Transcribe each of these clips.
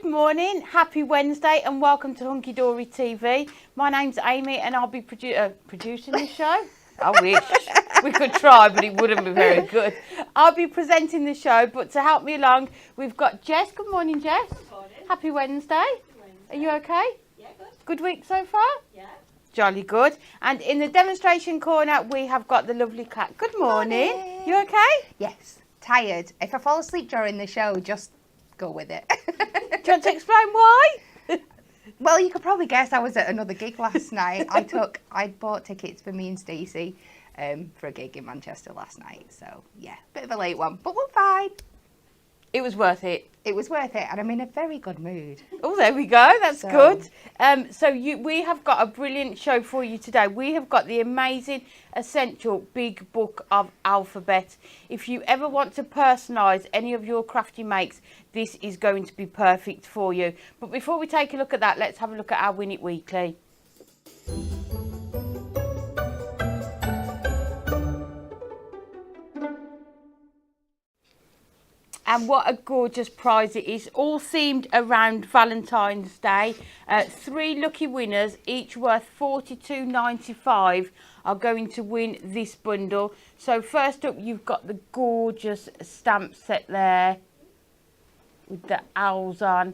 Good morning, happy Wednesday and welcome to Hunky Dory TV. My name's Amy and I'll be producing the show. I wish we could try, but it wouldn't be very good. I'll be presenting the show, but to help me along, we've got Jess. Good morning, Jess. Good morning. Happy Wednesday. Good Wednesday. Are you okay? Yeah, good. Good week so far? Yeah. Jolly good. And in the demonstration corner, we have got the lovely cat. Good morning. You okay? Yes. Tired. If I fall asleep during the show, just go with it. Do you want to explain why? Well, you could probably guess I was at another gig last night. I bought tickets for me and Stacey for a gig in Manchester last night. So, yeah, bit of a late one, but we're fine. It was worth it. It was worth it, and I'm in a very good mood. Oh, there we go. That's good. We have got a brilliant show for you today. We have got the amazing, essential big book of alphabet. If you ever want to personalise any of your crafty makes, this is going to be perfect for you. But before we take a look at that, let's have a look at our Win It Weekly. And what a gorgeous prize it is, all themed around Valentine's Day. 3 lucky winners, each worth $42.95, are going to win this bundle. So first up, you've got the gorgeous stamp set there with the owls on.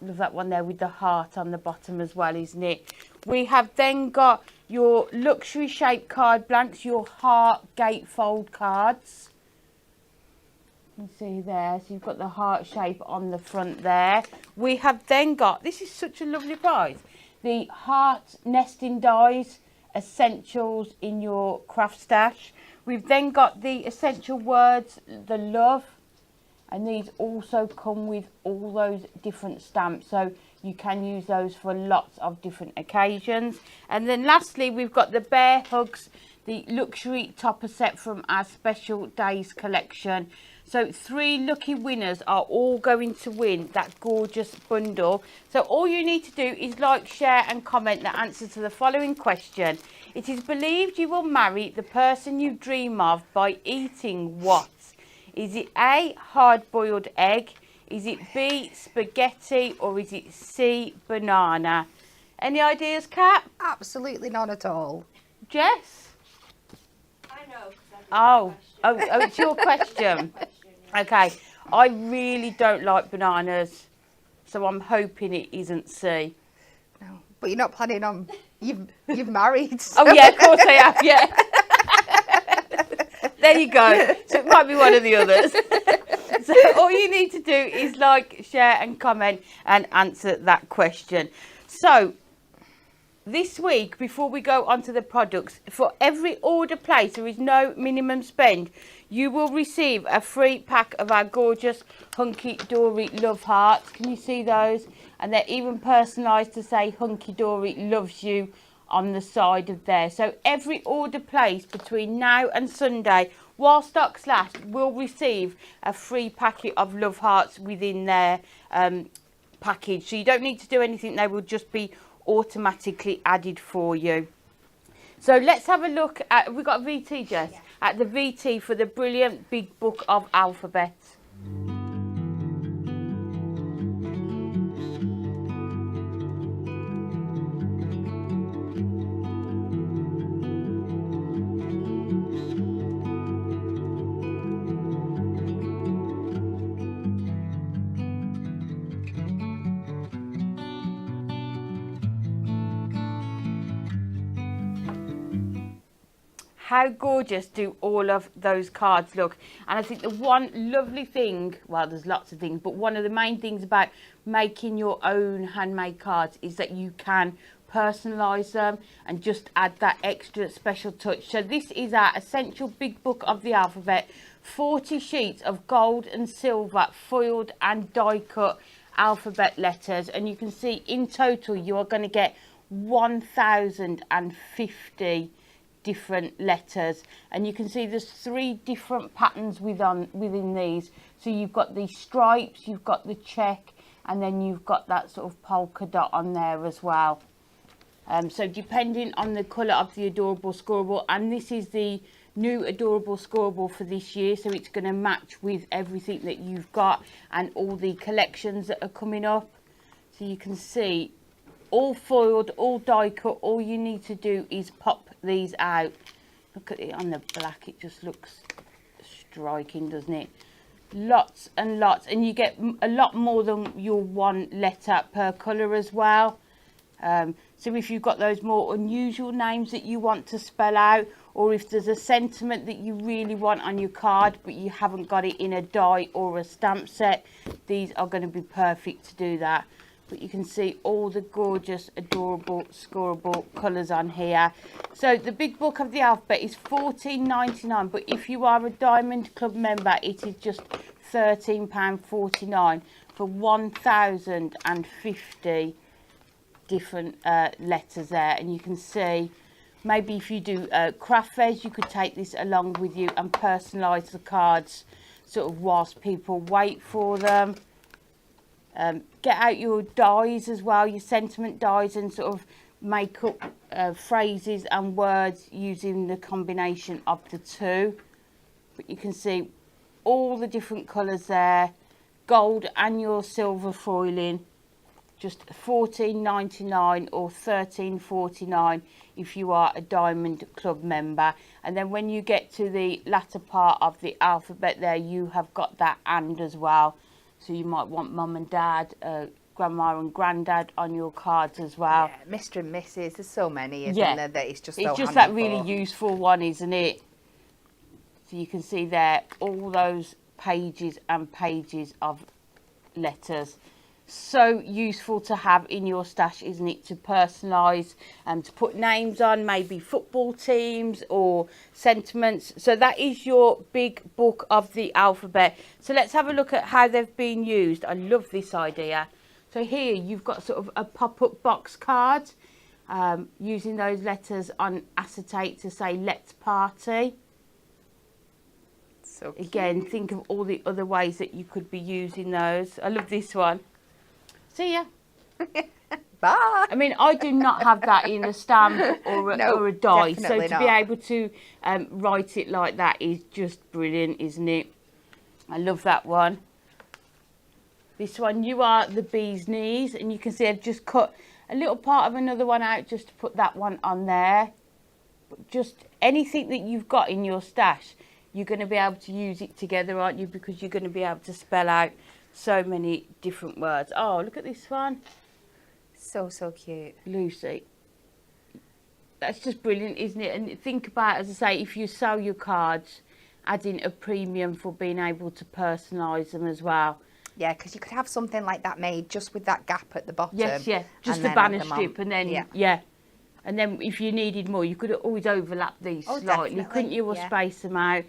Love that one there with the heart on the bottom as well, isn't it? We have then got your luxury shaped card blanks, your heart gatefold cards. You see there, so you've got the heart shape on the front there. We have then got, this is such a lovely prize, the heart nesting dies, essentials in your craft stash. We've then got the essential words, the love, and these also come with all those different stamps, so you can use those for lots of different occasions. And then lastly, we've got the bear hugs, the luxury topper set from our special days collection. So 3 lucky winners are all going to win that gorgeous bundle. So all you need to do is like, share and comment the answer to the following question. It is believed you will marry the person you dream of by eating what? Is it A, hard-boiled egg? Is it B, spaghetti? Or is it C, banana? Any ideas, Kat? Absolutely none at all. Jess? I know. Oh, it's your question. Okay, I really don't like bananas, so I'm hoping it isn't C. No, but you're not planning on, you've married. So. Oh yeah, of course I have, yeah. There you go. So it might be one of the others. So all you need to do is like, share and comment and answer that question. So this week, before we go on to the products, for every order placed, there is no minimum spend. You will receive a free pack of our gorgeous Hunky Dory Love Hearts. Can you see those? And they're even personalised to say Hunky Dory loves you on the side of there. So every order placed between now and Sunday, while stocks last, will receive a free packet of Love Hearts within their package. So you don't need to do anything. They will just be automatically added for you. So let's have a look at, we've got a VT, Jess? Yeah. At the VT for the brilliant big book of alphabet. How gorgeous do all of those cards look? And I think the one lovely thing, well, there's lots of things, but one of the main things about making your own handmade cards is that you can personalise them and just add that extra special touch. So this is our essential big book of the alphabet, 40 sheets of gold and silver foiled and die cut alphabet letters. And you can see in total you are going to get 1,050 different letters, and you can see there's 3 different patterns within these. So you've got the stripes, you've got the check, and then you've got that sort of polka dot on there as well. So depending on the colour of the adorable scorable, and this is the new adorable scorable for this year, so it's going to match with everything that you've got and all the collections that are coming up. So you can see all foiled, all die cut. All you need to do is pop these out. Look at it on the black, it just looks striking, doesn't it? Lots and lots, and you get a lot more than your one letter per colour as well. So if you've got those more unusual names that you want to spell out, or if there's a sentiment that you really want on your card but you haven't got it in a die or a stamp set, these are going to be perfect to do that. But you can see all the gorgeous, adorable, scorable colours on here. So the big book of the alphabet is $14.99, but if you are a Diamond Club member, it is just £13.49 for 1,050 different letters there. And you can see, maybe if you do craft fairs, you could take this along with you and personalise the cards sort of whilst people wait for them. Get out your dies as well, your sentiment dies, and sort of make up phrases and words using the combination of the two. But you can see all the different colours there, gold and your silver foiling, just $14.99 or $13.49 if you are a Diamond Club member. And then when you get to the latter part of the alphabet there, you have got that and as well. So you might want mum and dad, grandma and granddad on your cards as well. Yeah, Mr. and Mrs. There's so many, isn't there, that it's just so It's just handy that really for. useful one, isn't it? So you can see there all those pages and pages of letters. So useful to have in your stash, isn't it, to personalise and to put names on, maybe football teams or sentiments. So that is your big book of the alphabet. So let's have a look at how they've been used. I love this idea. So here you've got sort of a pop-up box card using those letters on acetate to say let's party. So cute. Again, think of all the other ways that you could be using those. I love this one. See ya. Bye. I mean, I do not have that in a stamp or a, No, or a die. So definitely to be not. able to write it like that is just brilliant, isn't it? I love that one. This one, you are the bee's knees. And you can see I've just cut a little part of another one out just to put that one on there. But just anything that you've got in your stash, you're going to be able to use it together, aren't you? Because you're going to be able to spell out so many different words. Oh, look at this one. So cute. Lucy. That's just brilliant, isn't it? And think about, as I say, if you sell your cards, adding a premium for being able to personalise them as well. Yeah, because you could have something like that made just with that gap at the bottom. Yes, yeah. Just and the then banner have them strip, on. and then, yeah. And then if you needed more, you could always overlap these slightly, definitely, couldn't you, or yeah. space them out.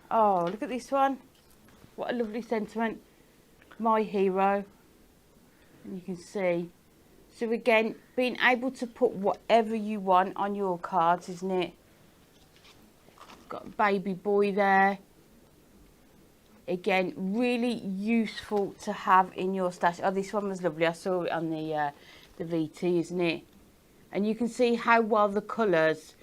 Oh, look at this one. What a lovely sentiment. My hero. And you can see. So again, being able to put whatever you want on your cards, isn't it? Got a baby boy there. Again, really useful to have in your stash. Oh, this one was lovely. I saw it on the VT, isn't it? And you can see how well the colours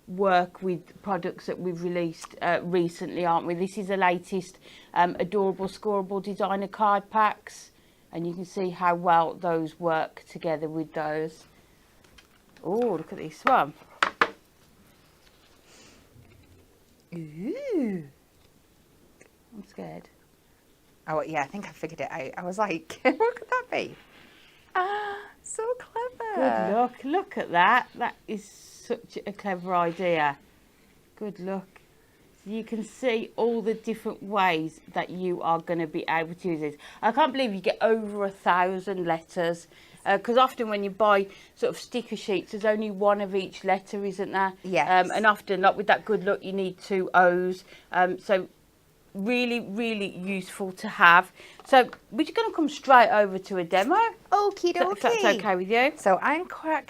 work with products that we've released recently, aren't we? This is the latest adorable scorable designer card packs, and you can see how well those work together with those. Oh, look at this one. Ooh, I'm scared. Oh yeah, I think I figured it out. I was like, what could that be? Ah, so clever. Good luck. Look at that. That is such a clever idea. Good luck. So you can see all the different ways that you are going to be able to use this. I can't believe you get over 1,000 letters. Because often when you buy sort of sticker sheets, there's only one of each letter, isn't there? Yes. And often, like with that good luck, you need 2 O's. So really, really useful to have. So we're just going to come straight over to a demo. Okie dokie. If that's okay with you. So I'm quite...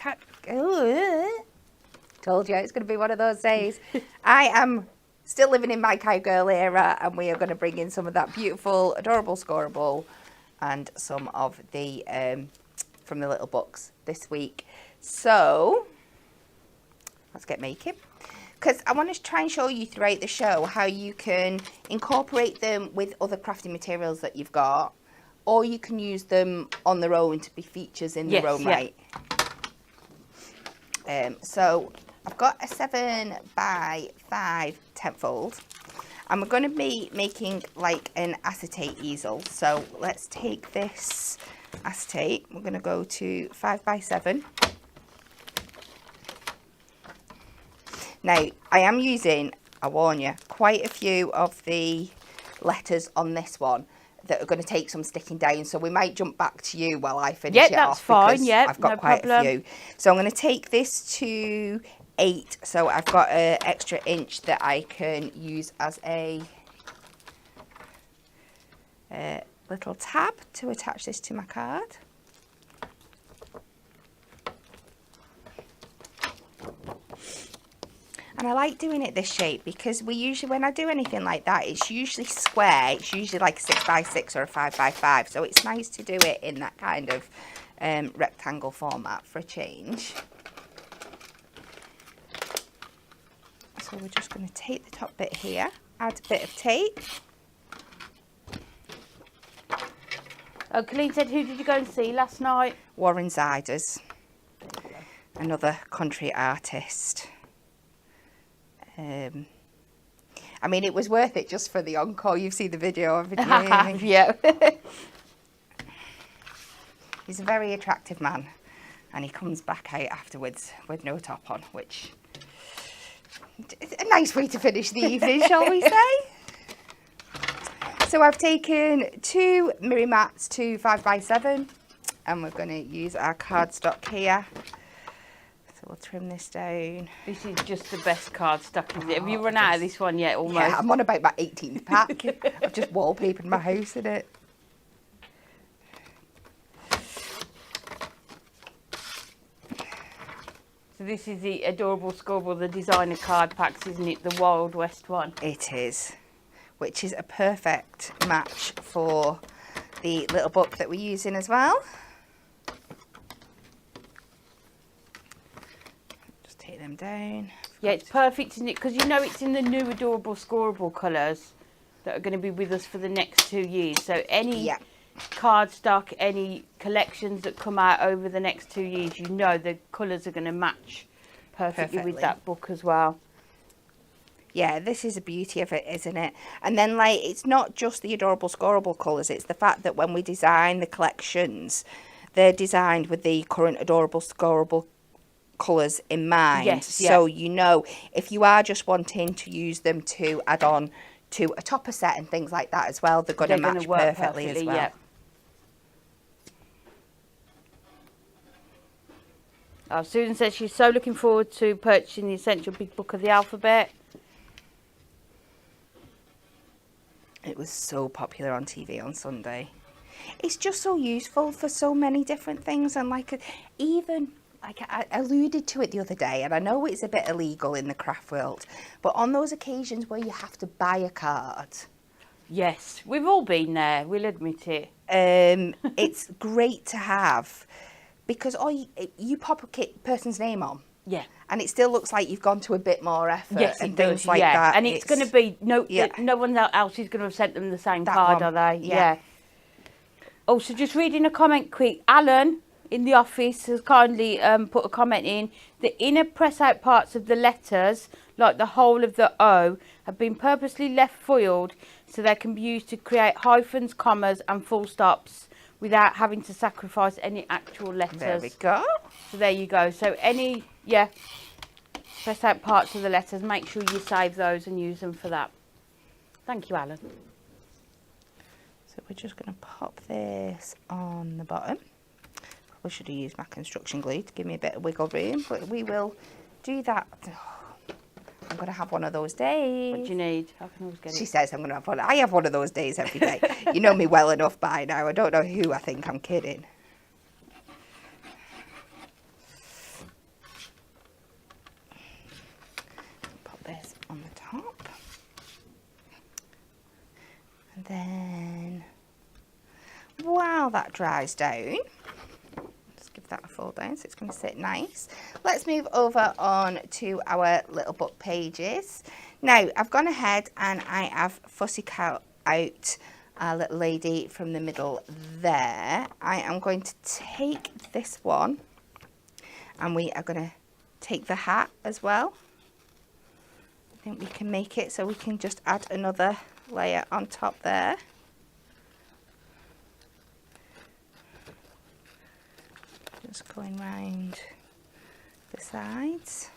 Told you it's going to be one of those days. I am still living in my cowgirl era, and we are going to bring in some of that beautiful, adorable scorable and some of the from the little books this week. So let's get making. because I want to try and show you throughout the show how you can incorporate them with other crafting materials that you've got, or you can use them on their own to be features in their own right. So I've got a 7x5 tent fold, and we're going to be making like an acetate easel. So let's take this acetate, we're going to go to 5x7. Now, I am using, I warn you, quite a few of the letters on this one that are going to take some sticking down. So we might jump back to you while I finish it off. Fine. Yeah, I've got quite a few. So I'm going to take this to 8. So I've got an extra inch that I can use as a little tab to attach this to my card. And I like doing it this shape because we usually, when I do anything like that, it's usually square. It's usually like a 6x6 or a 5x5. So it's nice to do it in that kind of rectangle format for a change. So we're just going to take the top bit here, add a bit of tape. Oh, Colleen said, who did you go and see last night? Warren Ziders, another country artist. I mean, it was worth it just for the encore. You've seen the video, haven't you? Yeah. He's a very attractive man, and he comes back out afterwards with no top on, which is a nice way to finish the evening, shall we say? So I've taken 2 mirror mats to 5x7, and we're going to use our cardstock here. So we'll trim this down. This is just the best cardstock, isn't it? Have you run out of this one yet, almost? Yeah, I'm on about my 18th pack. I've just wallpapered my house in it. So this is the Adorable Scoreboard, the designer card packs, isn't it? The Wild West one. It is, which is a perfect match for the little book that we're using as well. Take them down. Yeah, it's perfect, isn't it? Because you know it's in the new Adorable Scorable colours that are going to be with us for the next 2 years. So any cardstock, any collections that come out over the next 2 years, you know the colours are going to match perfectly with that book as well. Yeah, this is the beauty of it, isn't it? And then, like, it's not just the Adorable Scorable colours, it's the fact that when we design the collections, they're designed with the current Adorable Scorable colours in mind. Yes, so you know, if you are just wanting to use them to add on to a topper set and things like that as well, they're going to match perfectly as well. Oh, Susan says she's so looking forward to purchasing the Essential Big Book of the Alphabet. It was so popular on TV on Sunday. It's just so useful for so many different things, and like even like I alluded to it the other day, and I know it's a bit illegal in the craft world, but on those occasions where you have to buy a card. Yes, we've all been there, we'll admit it. It's great to have, because you pop a person's name on. Yeah. And it still looks like you've gone to a bit more effort and things like that. And it's going to be, no one else is going to have sent them the same card, are they? Yeah. Oh, so just reading a comment quick. Alan in the office has kindly put a comment in. The inner press out parts of the letters, like the whole of the O, have been purposely left foiled so they can be used to create hyphens, commas and full stops without having to sacrifice any actual letters. There we go. So there you go. So any, press out parts of the letters, make sure you save those and use them for that. Thank you, Alan. So we're just going to pop this on the bottom. Probably should have used my construction glue to give me a bit of wiggle room, but we will do that. Oh, I'm going to have one of those days. What do you need? I can always get it. She says I'm going to have one. I have one of those days every day. You know me well enough by now. I don't know who I think I'm kidding. Put this on the top. And then while that dries down, just give that a fold down, so it's going to sit nice. Let's move over on to our little book pages. Now, I've gone ahead and I have fussy cut out our little lady from the middle there. I am going to take this one and we are going to take the hat as well. I think we can make it so we can just add another layer on top there. Just going round the sides.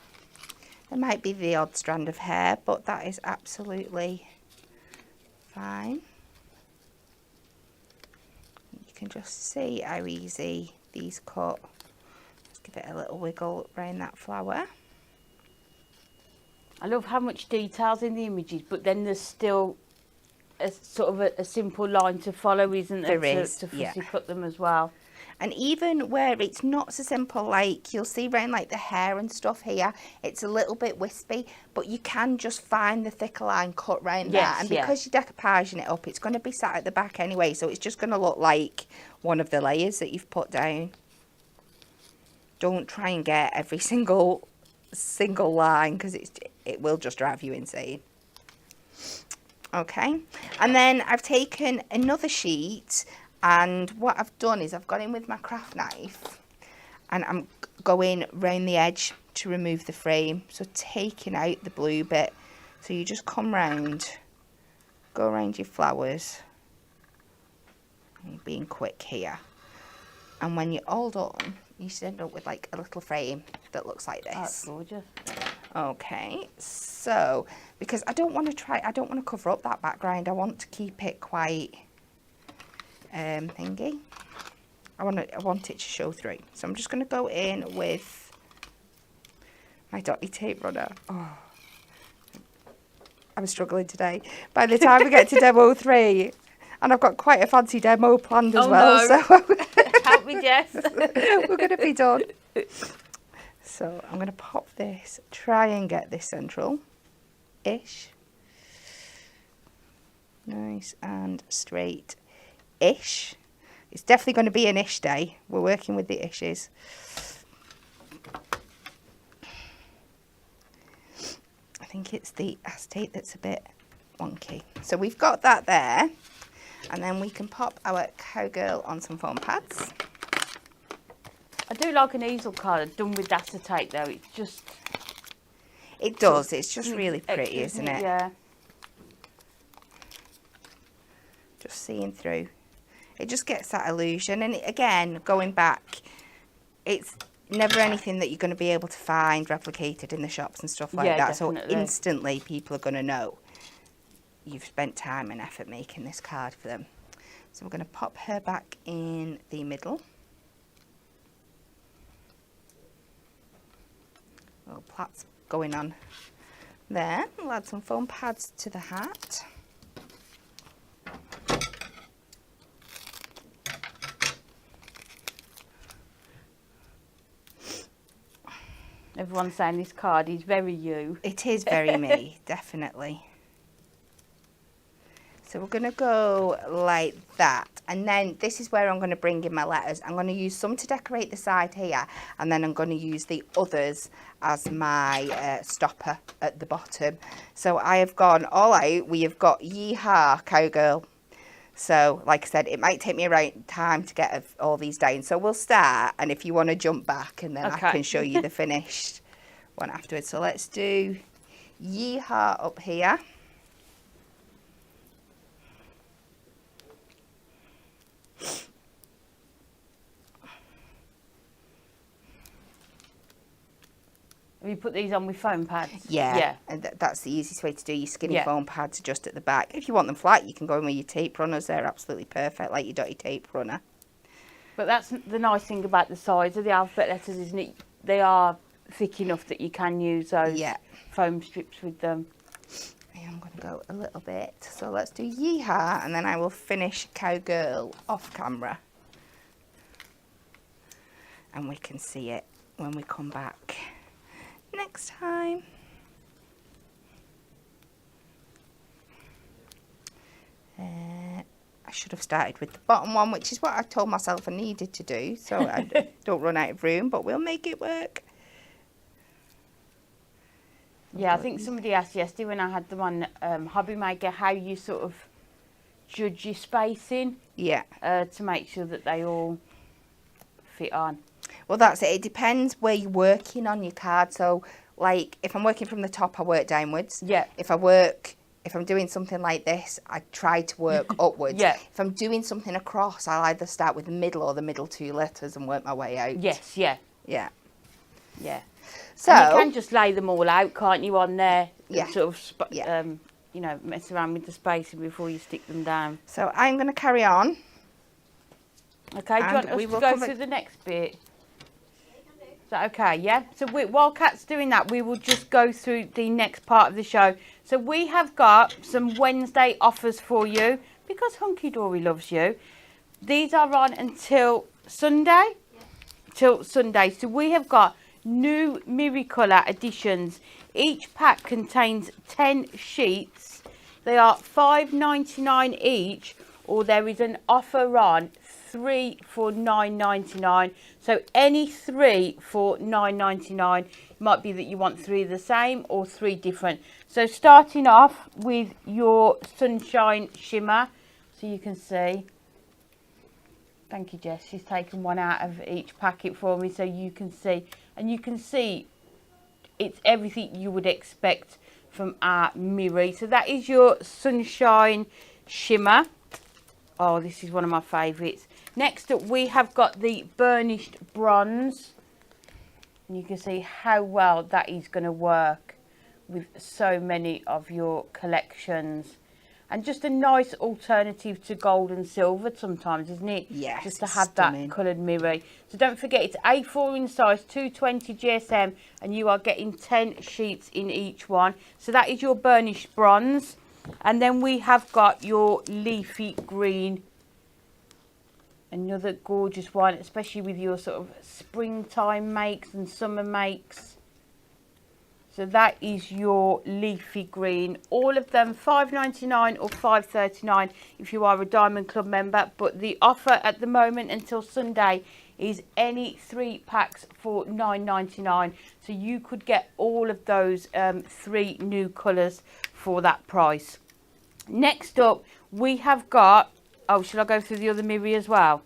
There might be the odd strand of hair, but that is absolutely fine. You can just see how easy these cut. Just give it a little wiggle around that flower. I love how much detail's in the images, but then there's still a sort of a simple line to follow, isn't there? There is, to yeah. fussy cut them as well. And even where it's not so simple, like you'll see around like the hair and stuff here, it's a little bit wispy, but you can just find the thicker line cut round that. And because you're decoupaging it up, it's going to be sat at the back anyway, so it's just going to look like one of the layers that you've put down. Don't try and get every single line, because it will just drive you insane. Okay, and then I've taken another sheet, and what I've done is I've gone in with my craft knife and I'm going round the edge to remove the frame, so taking out the blue bit. So you just come round, go around your flowers, and being quick here, and when you're all done you should end up with like a little frame that looks like this. That's gorgeous. Okay, so because I don't want to cover up that background, I want to keep it quite thingy. I want it to show through. So I'm just going to go in with my dotty tape runner. Oh, I'm struggling today. By the time we get to demo 3, and I've got quite a fancy demo planned as well. No. So Help me, Jess. we're going to be done. So I'm going to pop this, try and get this central-ish. Nice and straight-ish. It's definitely going to be an ish day. We're working with the ishes. I think it's the acetate that's a bit wonky. So we've got that there. And then we can pop our cowgirl on some foam pads. I do like an easel card done with acetate though. It's just... It does. It's just really pretty, isn't it? Yeah. Just seeing through. It just gets that illusion. And again, going back, it's never anything that you're going to be able to find replicated in the shops and stuff like that. Definitely. So instantly people are going to know you've spent time and effort making this card for them. So we're going to pop her back in the middle. Little plaits going on there. We'll add some foam pads to the hat. Everyone's saying this card is very you. It is very me, definitely. So we're going to go like that, and then this is where I'm going to bring in my letters. I'm going to use some to decorate the side here, and then I'm going to use the others as my stopper at the bottom. So I have gone all out. We have got Yeehaw Cowgirl. So like I said, it might take me around time to get all these down. So we'll start, and if you want to jump back, and then Okay. I can show you the finished one afterwards. So let's do Yeehaw up here. Have you put these on with foam pads? Yeah. And that's the easiest way to do your skinny Yeah. foam pads just at the back. If you want them flat, you can go in with your tape runners. They're absolutely perfect, like your dotty tape runner. But that's the nice thing about the size of the alphabet letters, isn't it? They are thick enough that you can use those foam strips with them. I'm going to go a little bit. So let's do Yeehaw, and then I will finish Cowgirl off camera. And we can see it when we come back next time. I should have started with the bottom one, which is what I told myself I needed to do, so I don't run out of room, but we'll make it work. Yeah, I think somebody asked yesterday when I had them on Hobby Maker how you sort of judge your spacing. Yeah. To make sure that they all fit on. Well, that's it. It depends where you're working on your card. So, like, if I'm working from the top, I work downwards. Yeah. If I'm doing something like this, I try to work upwards. Yeah. If I'm doing something across, I'll either start with the middle or the middle 2 letters and work my way out. Yes, yeah. Yeah. Yeah. So, and you can just lay them all out, can't you, on there? Yeah. Sort of, Yeah. you know, mess around with the spacing before you stick them down. so I'm going to carry on. Okay, do you want us to go through the next bit? Is that okay, yeah? So while Kat's doing that, we will just go through the next part of the show. So we have got some Wednesday offers for you because Hunky Dory loves you. These are on until Sunday. Yeah. Till Sunday. So we have got new Miricolour editions. Each pack contains 10 sheets. They are $5.99 each, or there is an offer on 3 for $9.99. So any 3 for $9.99. It might be that you want 3 the same or 3 different. So starting off with your Sunshine Shimmer, so you can see. Thank you, Jess. She's taken one out of each packet for me so you can see. And you can see it's everything you would expect from our Miri. So that is your Sunshine Shimmer. Oh, this is one of my favourites. Next up, we have got the Burnished Bronze. And you can see how well that is going to work with so many of your collections. And just a nice alternative to gold and silver sometimes, isn't it? Yes, just to have that coloured mirror. So don't forget, it's A4 in size, 220 GSM, and you are getting 10 sheets in each one. So that is your Burnished Bronze. And then we have got your Leafy Green. Another gorgeous one, especially with your sort of springtime makes and summer makes. So that is your Leafy Green. All of them $5.99 or $5.39 if you are a Diamond Club member. But the offer at the moment until Sunday is any 3 packs for $9.99. So you could get all of those 3 new colours for that price. Next up, we have got... Oh, shall I go through the other Miri as well?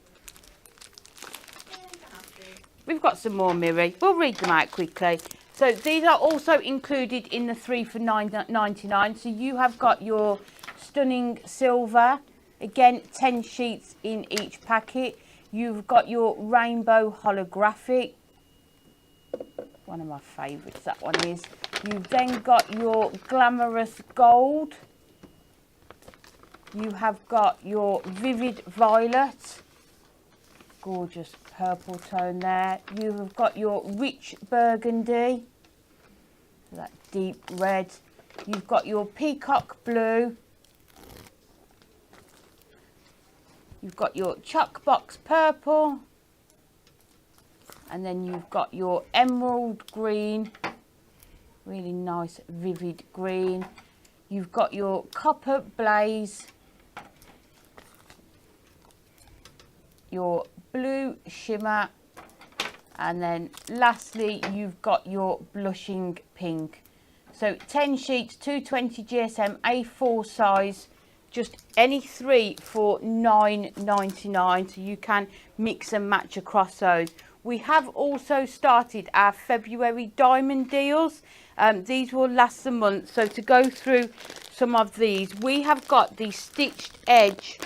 We've got some more Miri. We'll read them out quickly. So these are also included in the 3 for $9.99. So you have got your Stunning Silver. Again, 10 sheets in each packet. You've got your Rainbow Holographic. One of my favourites, that one is. You've then got your Glamorous Gold. You have got your Vivid Violet. Gorgeous purple tone there. You have got your Rich Burgundy. That deep red. You've got your Peacock Blue. You've got your Chuck Box Purple. And then you've got your Emerald Green. Really nice vivid green. You've got your Copper Blaze. Your Blue Shimmer, and then lastly you've got your Blushing Pink. So 10 sheets, 220 GSM, A4 size, just any 3 for $9.99, so you can mix and match across those. We have also started our February diamond deals. These will last a month, so to go through some of these, we have got the Stitched Edge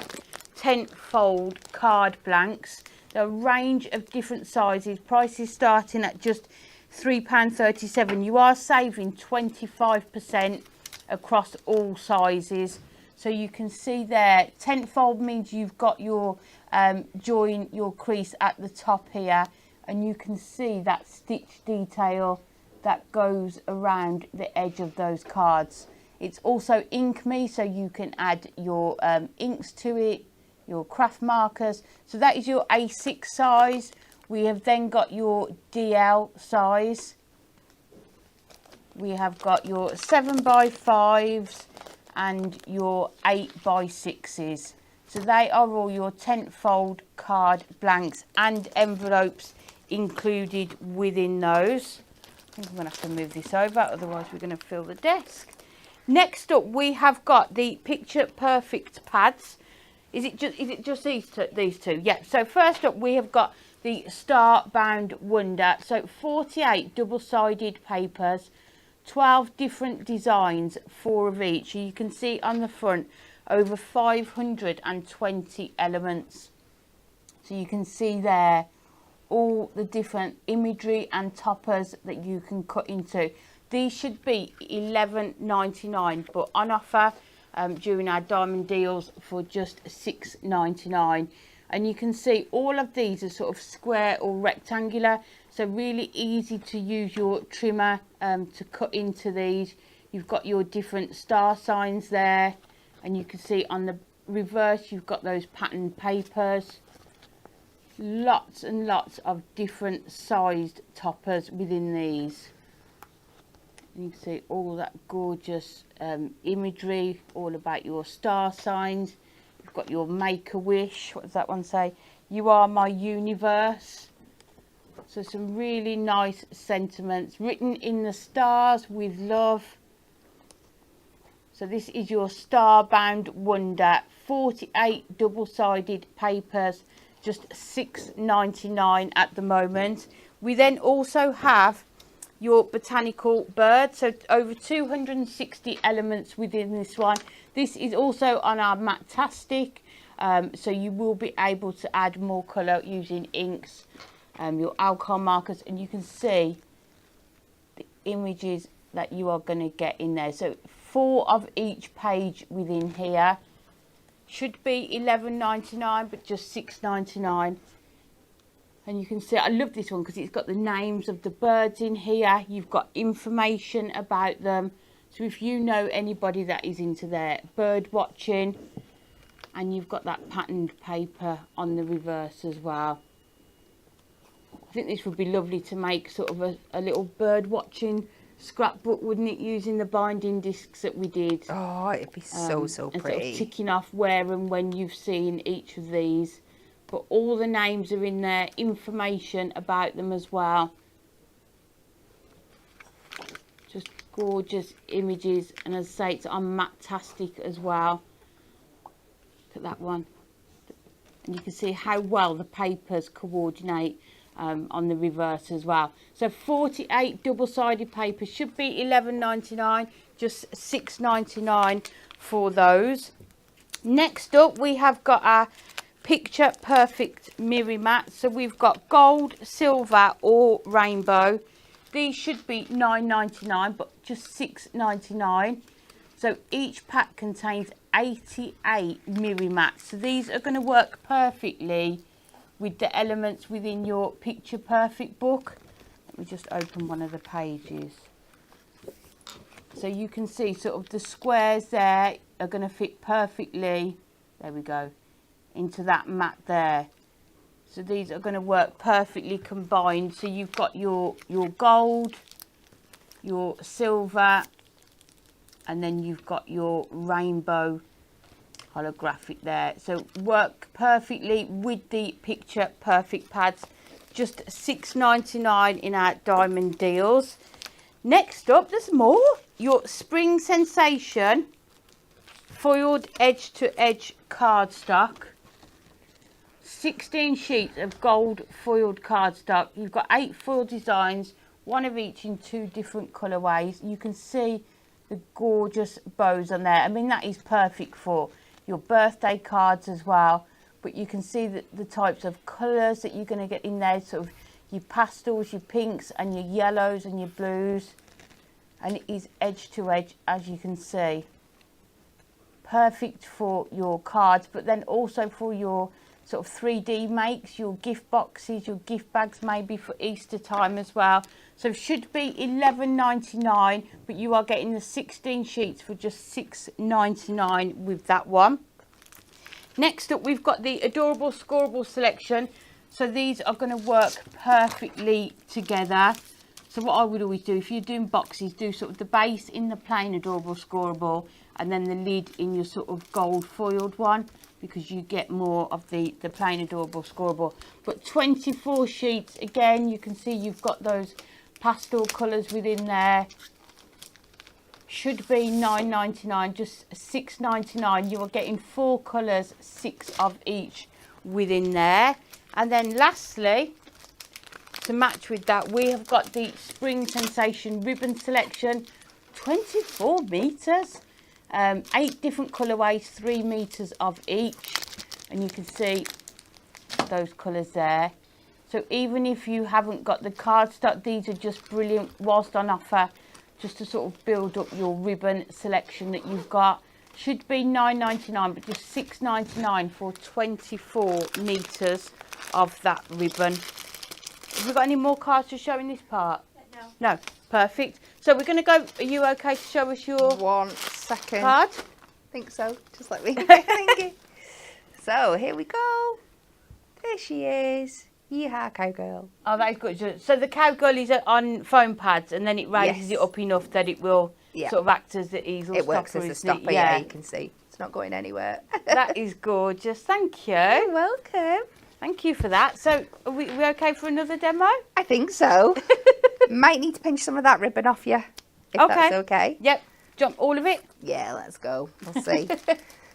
10-fold card blanks. A range of different sizes, prices starting at just £3.37. You are saving 25% across all sizes. So you can see there, 10-fold means you've got your join your crease at the top here, and you can see that stitch detail that goes around the edge of those cards. It's also Ink Me, so you can add your inks to it, your craft markers. So that is your A6 size. We have then got your DL size. We have got your 7x5s and your 8x6s. So they are all your 10-fold card blanks and envelopes included within those. I think I'm going to have to move this over, otherwise we're going to fill the desk. Next up, we have got the Picture Perfect pads. Is it just these two? Yeah. So first up, we have got the Star Bound Wonder. So 48 double-sided papers, 12 different designs, 4 of each. So you can see on the front over 520 elements. So you can see there all the different imagery and toppers that you can cut into. These should be $11.99, but on offer during our diamond deals for just $6.99. And you can see all of these are sort of square or rectangular, so really easy to use your trimmer to cut into these. You've got your different star signs there, and you can see on the reverse you've got those patterned papers. Lots and lots of different sized toppers within these. You can see all that gorgeous imagery, all about your star signs. You've got your Make-A-Wish. What does that one say? You are my universe. So some really nice sentiments written in the stars with love. So this is your Star Bound Wonder. 48 double-sided papers, just $6.99 at the moment. We then also have your botanical bird, so over 260 elements within this one. This is also on our Matastic, so you will be able to add more colour using inks, your alcohol markers, and you can see the images that you are going to get in there. So 4 of each page within here. Should be $11.99, but just $6.99. And you can see, I love this one because it's got the names of the birds in here. You've got information about them. So if you know anybody that is into their bird watching, and you've got that patterned paper on the reverse as well. I think this would be lovely to make sort of a little bird watching scrapbook, wouldn't it, using the binding discs that we did. Oh, it'd be so And sort pretty. of ticking off where and when you've seen each of these. But all the names are in there, information about them as well. Just gorgeous images, and as I say, it's on Matastic as well. Look at that one. And you can see how well the papers coordinate on the reverse as well. So 48 double-sided papers, should be $11.99, just $6.99 for those. Next up, we have got our Picture Perfect mirror mat. So we've got gold, silver or rainbow. These should be $9.99, but just $6.99. So each pack contains 88 mirror mats. So these are going to work perfectly with the elements within your Picture Perfect book. Let me just open one of the pages. So you can see sort of the squares there are going to fit perfectly. There we go. Into that mat there. So these are going to work perfectly combined. So you've got your gold, your silver, and then you've got your rainbow holographic there. So work perfectly with the Picture Perfect pads. Just $6.99 in our diamond deals. Next up, there's more. Your Spring Sensation foiled edge-to-edge cardstock. 16 sheets of gold foiled cardstock. You've got 8 foil designs, one of each in 2 different colourways. You can see the gorgeous bows on there. I mean, that is perfect for your birthday cards as well. But you can see the types of colours that you're going to get in there, sort of your pastels, your pinks and your yellows and your blues. And it is edge to edge, as you can see. Perfect for your cards, but then also for your sort of 3D makes, your gift boxes, your gift bags, maybe for Easter time as well. So it should be $11.99, but you are getting the 16 sheets for just $6.99 with that one. Next up, we've got the Adorable Scoreable selection. So these are going to work perfectly together. So what I would always do, if you're doing boxes, do sort of the base in the plain Adorable Scoreable, and then the lid in your sort of gold foiled one. because you get more of the plain adorable scoreable. But 24 sheets, again, you can see you've got those pastel colours within there. Should be £9.99, just £6.99. You are getting 4 colours, 6 of each within there. And then lastly, to match with that, we have got the Spring Sensation ribbon selection, 24 metres, 8 different colourways, 3 metres of each, and you can see those colours there. So even if you haven't got the cardstock, these are just brilliant whilst on offer, just to sort of build up your ribbon selection that you've got. Should be £9.99, but just £6.99 for 24 metres of that ribbon. Have we got any more cards to show in this part? No. No, perfect. So we're going to go, are you okay to show us your 1 second. card? I think so, just like me. Thank you. So here we go. There she is. Yeehaw, cowgirl. Oh, that is good. So the cowgirl is on foam pads, and then it raises it up enough that it will sort of act as the easel It stopper. works as a stopper, yeah, you can see. It's not going anywhere. That is gorgeous. Thank you. You're welcome. Thank you for that. So are we okay for another demo? I think so. Might need to pinch some of that ribbon off you, if that's okay. Yep. Jump all of it? Yeah, let's go. We'll see.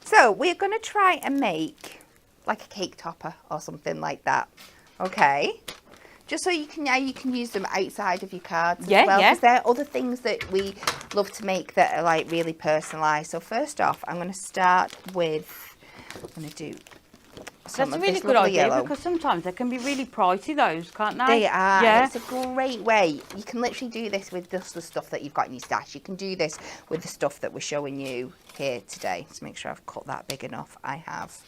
So we're going to try and make like a cake topper or something like that. Okay. Just so you can use them outside of your cards as well. Because there are other things that we love to make that are like really personalised. So first off, I'm going to start with, I'm going to do some That's of a really this good lovely idea yellow. because sometimes they can be really pricey, those, can't they? They are. Yeah. It's a great way. You can literally do this with just the stuff that you've got in your stash. You can do this with the stuff that we're showing you here today. Let's make sure I've cut that big enough. I have.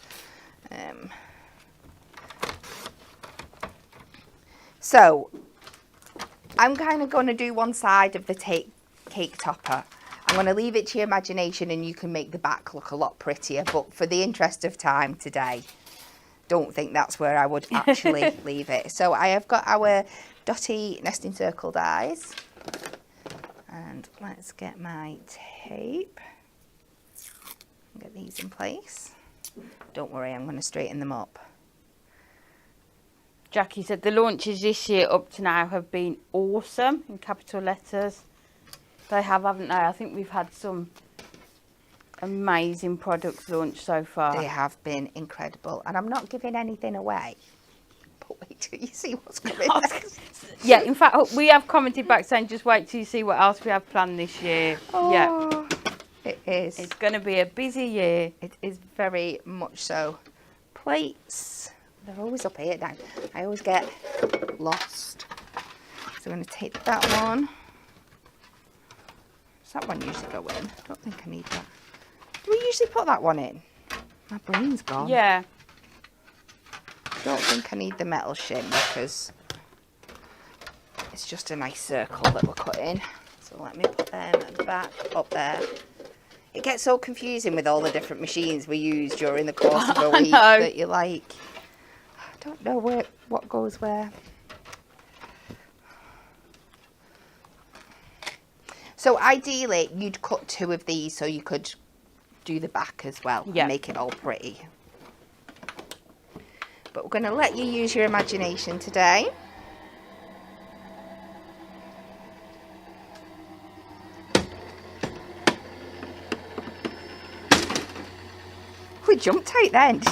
So I'm kind of going to do one side of the cake topper. I'm going to leave it to your imagination and you can make the back look a lot prettier. But for the interest of time today, don't think that's where I would actually leave it. So I have got our dotty nesting circle dies. And let's get my tape. Get these in place. Don't worry, I'm going to straighten them up. Jackie said the launches this year up to now have been awesome, in capital letters. They have, haven't they? I think we've had some amazing products launched so far. They have been incredible. And I'm not giving anything away. But wait till you see what's coming next. Yeah, in fact, we have commented back saying just wait till you see what else we have planned this year. Oh, yeah. It is. It's going to be a busy year. It is very much so. Plates. They're always up here now. I always get lost. So I'm going to take that one. Does that one usually go in? I don't think I need that. Do we usually put that one in? My brain's gone. Yeah. Don't think I need the metal shim because it's just a nice circle that we're cutting. So let me put them back up there. It gets so confusing with all the different machines we use during the course of a week that you're like, I don't know what goes where. So ideally, you'd cut 2 of these so you could do the back as well and make it all pretty. But we're going to let you use your imagination today. We jumped out then.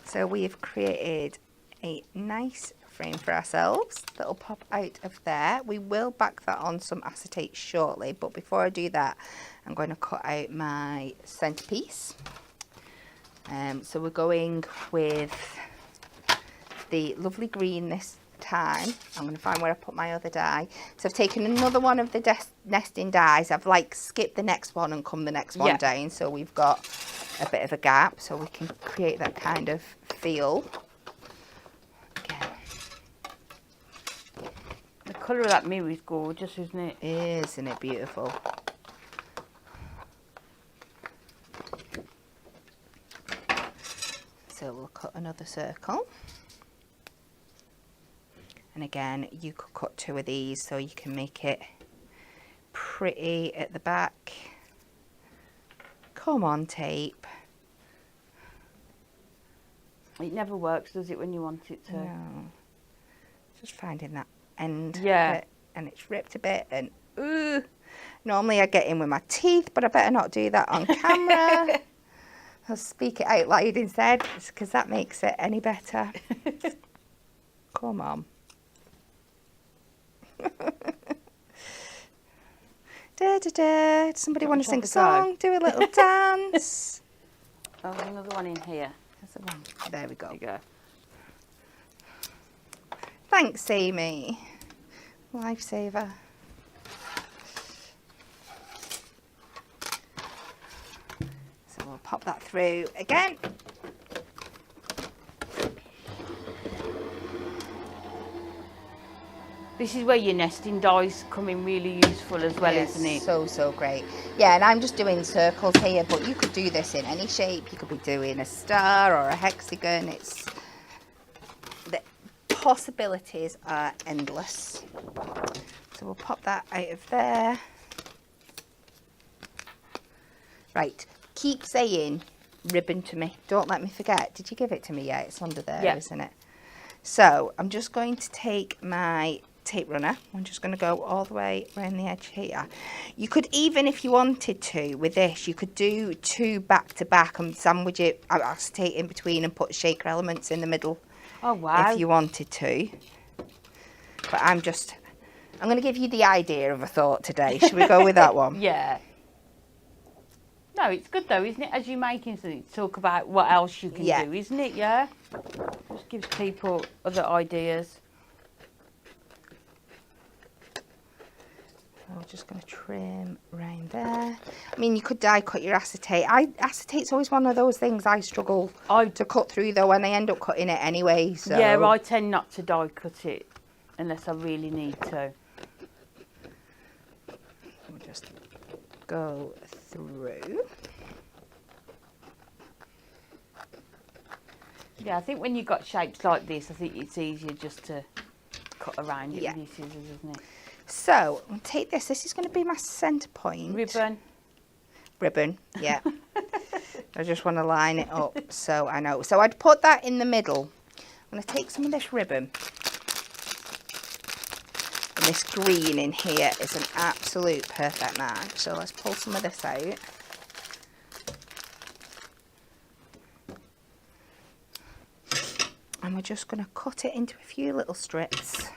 So we have created a nice frame for ourselves that'll pop out of there. We will back that on some acetate shortly, but before I do that, I'm going to cut out my centerpiece. So we're going with the lovely green this time. I'm going to find where I put my other die. So I've taken another one of the nesting dies. I've like skipped the next one and come the next one down, so we've got a bit of a gap so we can create that kind of feel. Again. The colour of that mirror is gorgeous, isn't it? Isn't it beautiful? So we'll cut another circle. And again, you could cut 2 of these so you can make it pretty at the back. Come on, tape. It never works, does it, when you want it to? No. Just finding that end Yeah. bit, and it's ripped a bit, and normally I get in with my teeth, but I better not do that on camera. I'll speak it out loud instead, because that makes it any better. Come on. Da, da, da. Somebody want to sing a song? Do a little dance. Oh, there's another one in here. That's the one. There we go. There you go. Thanks, Amy. Lifesaver. So we'll pop that through again. This is where your nesting dies come in really useful as well, isn't it? So great. Yeah, and I'm just doing circles here, but you could do this in any shape. You could be doing a star or a hexagon. The possibilities are endless. So we'll pop that out of there. Right, keep saying ribbon to me. Don't let me forget. Did you give it to me yet? It's under there, isn't it? So I'm just going to take my tape runner. I'm just going to go all the way around the edge here. You could even, if you wanted to, with this, you could do 2 back to back and sandwich it, acetate in between and put shaker elements in the middle. Oh, wow. If you wanted to. But I'm going to give you the idea of a thought today. Should we go with that one? Yeah. No, it's good though, isn't it? As you're making something, talk about what else you can do, isn't it? Yeah. Just gives people other ideas. So we're just going to trim around there. I mean, you could die cut your acetate. Acetate's always one of those things I struggle to cut through though, and I end up cutting it anyway. So yeah, I tend not to die cut it unless I really need to. We'll just go through. Yeah, I think when you've got shapes like this, I think it's easier just to cut around it with your scissors, isn't it? So, I'll take this. This is going to be my centre point. Ribbon, yeah. I just want to line it up so I know. So, I'd put that in the middle. I'm going to take some of this ribbon. And this green in here is an absolute perfect match. So, let's pull some of this out. And we're just going to cut it into a few little strips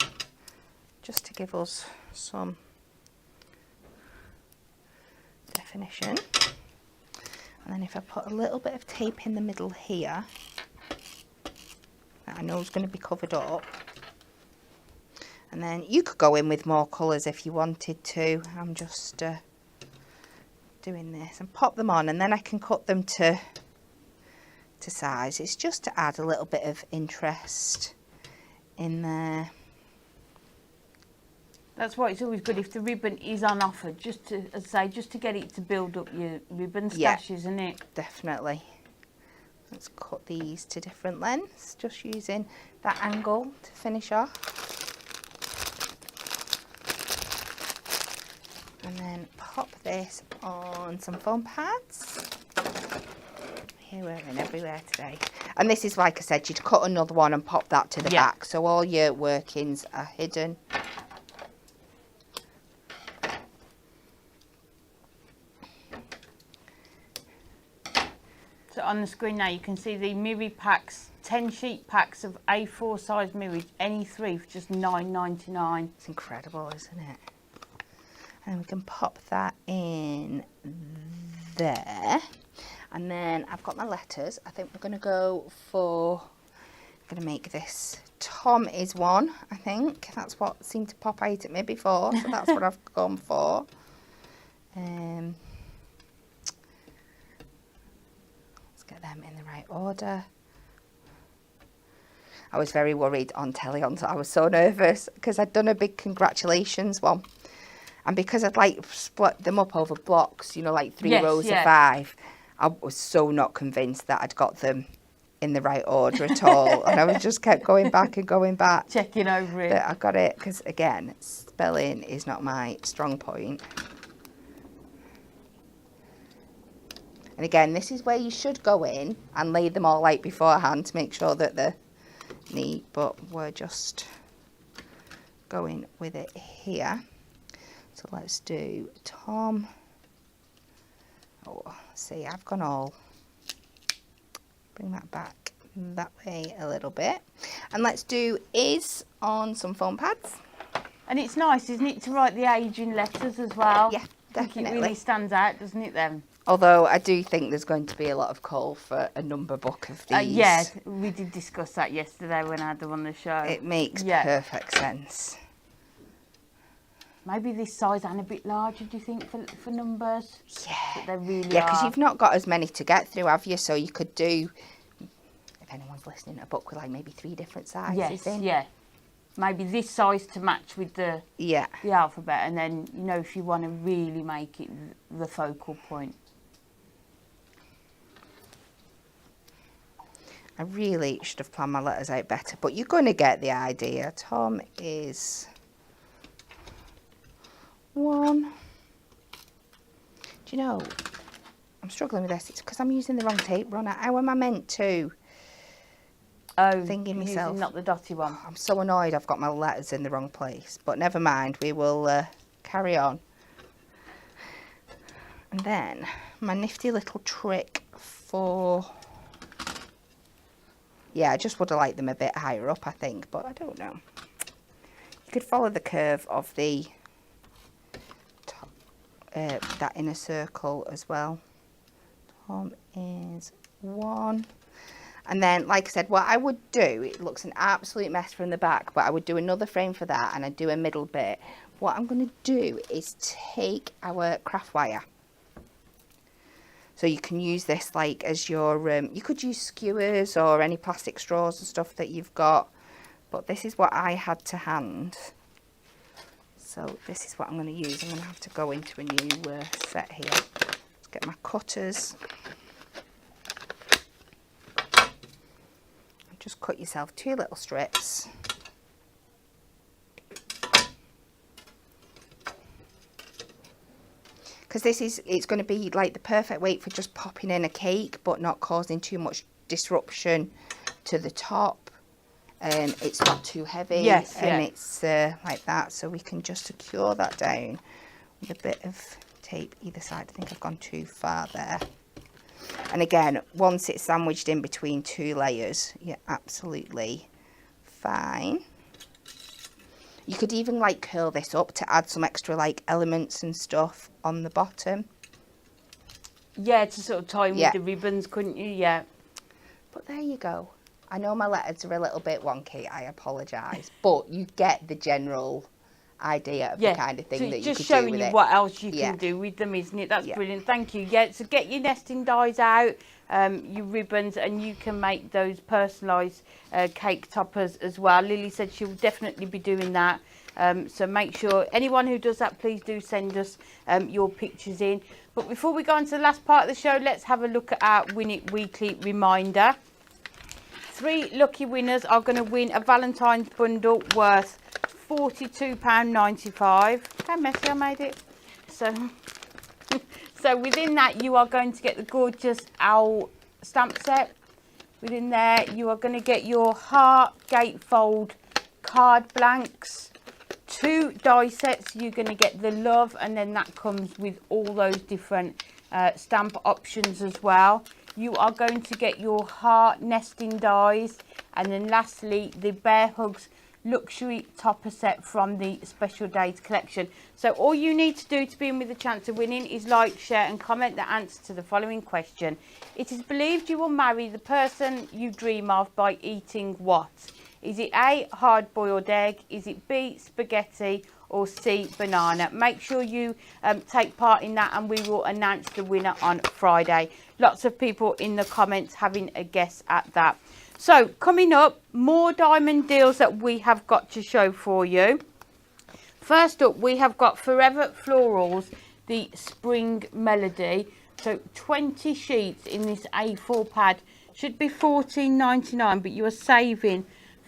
just to give us some definition. And then if I put a little bit of tape in the middle here, that I know is going to be covered up. And then you could go in with more colours if you wanted to. I'm just doing this and pop them on, and then I can cut them to size. It's just to add a little bit of interest in there. That's why it's always good if the ribbon is on offer, just to, as I say, just to get it to build up your ribbon stash, isn't it? Definitely. Let's cut these to different lengths, just using that angle to finish off. And then pop this on some foam pads. Here we're in everywhere today. And this is, like I said, you'd cut another one and pop that to the back, so all your workings are hidden. So on the screen now you can see the mirror packs, 10 sheet packs of A4 size mirrors, any 3 for just $9.99. It's incredible, isn't it? And we can pop that in there. And then I've got my letters. I think we're going to go for, I'm going to make this Tom is one, I think. That's what seemed to pop out at me before, so that's what I've gone for. Let's get them in the right order. I was very worried on telly, I was so nervous because I'd done a big congratulations one. And because I'd like split them up over blocks, you know, like 3 rows of 5, I was so not convinced that I'd got them in the right order at all. And I was just kept going back and going back. Checking over it. That I got it, because again, spelling is not my strong point. And again, this is where you should go in and lay them all out beforehand to make sure that they're neat, but we're just going with it here. So let's do Tom. Oh, see, I've gone all. Bring that back that way a little bit. And let's do is on some foam pads. And it's nice, isn't it, to write the age in letters as well? Yeah, definitely. I think it really stands out, doesn't it, then? Although I do think there's going to be a lot of call for a number book of these. Yeah, we did discuss that yesterday when I had them on the show. It makes perfect sense. Maybe this size and a bit larger, do you think, for numbers? Yeah. But they really Yeah, because are. you've not got as many to get through, have you? So you could do, if anyone's listening, a book with like maybe 3 different sizes Yes, in. yeah. Maybe this size to match with the alphabet, and then, you know, if you want to really make it the focal point. I really should have planned my letters out better, but you're going to get the idea. Tom is 1. Do you know, I'm struggling with this. It's because I'm using the wrong tape runner. How am I meant to? Thinking myself. Using not the dotty one. I'm so annoyed I've got my letters in the wrong place, but never mind, we will carry on. And then my nifty little trick for, yeah, I just would have liked them a bit higher up, I think, but I don't know. You could follow the curve of the top, that inner circle as well. Tom is 1. And then, like I said, what I would do, it looks an absolute mess from the back, but I would do another frame for that and I'd do a middle bit. What I'm going to do is take our craft wire. So you can use this like as your, you could use skewers or any plastic straws and stuff that you've got. But this is what I had to hand. So this is what I'm going to use. I'm going to have to go into a new set here. Let's get my cutters. Just cut yourself 2 little strips. Because it's going to be like the perfect weight for just popping in a cake, but not causing too much disruption to the top. It's not too heavy, and it's like that. So we can just secure that down with a bit of tape either side. I think I've gone too far there. And again, once it's sandwiched in between 2 layers, you're absolutely fine. You could even like curl this up to add some extra like elements and stuff on the bottom. Yeah, to sort of tie in with the ribbons, couldn't you? Yeah. But there you go. I know my letters are a little bit wonky, I apologise. But you get the general idea of the kind of thing that you could do with it. Just showing you what else you can do with them, isn't it? That's brilliant. Thank you. Yeah, so get your nesting dies out, your ribbons, and you can make those personalised cake toppers as well. Lily said she'll definitely be doing that. So make sure anyone who does that, please do send us your pictures in. But before we go on to the last part of the show, let's have a look at our Win It Weekly reminder. 3 lucky winners are going to win a Valentine's bundle worth £42.95. How messy I made it. So within that, you are going to get the gorgeous owl stamp set. Within there, you are going to get your heart gatefold card blanks. 2 die sets. You're going to get the love, and then that comes with all those different stamp options as well. You are going to get your heart nesting dies, and then lastly, the Bear Hugs luxury topper set from the Special Days collection. So all you need to do to be in with a chance of winning is like, share and comment the answer to the following question. It is believed you will marry the person you dream of by eating what? Is it A, hard-boiled egg? Is it B, spaghetti? Or C, banana? Make sure you take part in that, and we will announce the winner on Friday. Lots of people in the comments having a guess at that. So coming up, more diamond deals that we have got to show for you. First up, we have got Forever Florals, the Spring Melody. So 20 sheets in this A4 pad. Should be $14.99, but you are saving